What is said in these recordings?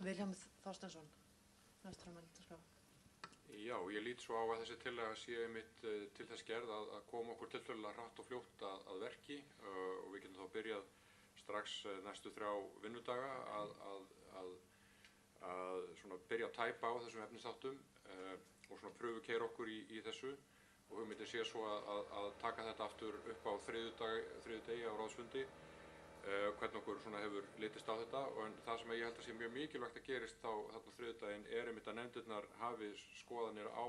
Vilhjálmur Þorsteinsson, næstur á mælendaskrá. Já, ég lít svo á að þessi tillaga sé einmitt til þess gerð að koma okkur tiltölulega hratt og fljótt að verki og við getum þá byrjað strax næstu 3 vinnudaga að svona byrja að tæpa á þessum efnisþáttum og svona pröfukeyra okkur í þessu og hugmyndin sé svo að taka þetta aftur upp á þriðjudegi á ráðsfundi hvernig okkur svona hefur litist á þetta en það sem ég held að sé mjög mikilvægt að gerist þá þarna þriðjudaginn einmitt að nefndirnar hafi skoðanir á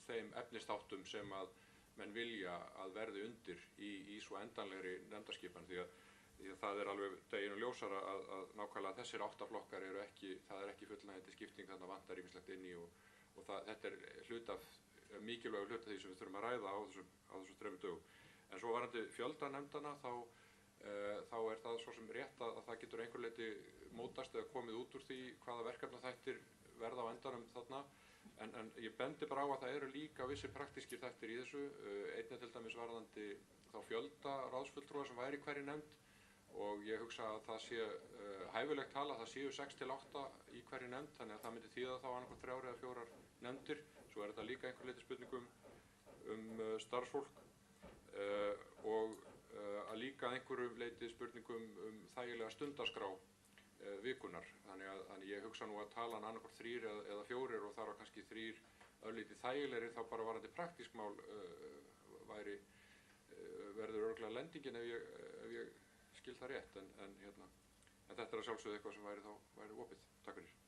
þeim efnisþáttum sem að menn vilja að verði undir í svo endanlegri nefndaskipan því að það alveg deginum ljósara að nákvæmlega þessir 8 flokkar eru ekki, það ekki fullnægjandi skipting þarna vantar ýmislegt inn í og þetta hluti af mikilvægur hluti af því sem við þurfum að ræða á þessum 3 dögum. En svo varðandi fjöldanefndana þá það svo sem rétt að það getur einhver leyti mótast eða komið út úr því hvaða verkefnaþættir verða á endanum þarna en ég bendi bara á að það eru líka vissir praktískir þættir í þessu einnig til dæmis varðandi þá fjölda ráðsfulltrúa sem væri í hverri nefnd og ég hugsa að það sé hæfilegt tala að það séu 6 til 8 í hverri nefnd þannig að það myndi þýða þá annað 3 eða 4 nefndir svo þetta líka einhver leyti spurningum starfsfólk og að líka einhverju leyti spurningum þægilega stundaskrá vikunar þannig að ég hugsa nú að talan annað 3 eða 4 og þar á kannski 3 örlítið þægilegri þá bara varðandi praktísk mál verður örugglega lendingin ef ég skil það rétt en þetta sjálfsögðu eitthvað sem væri opið. Takk fyrir.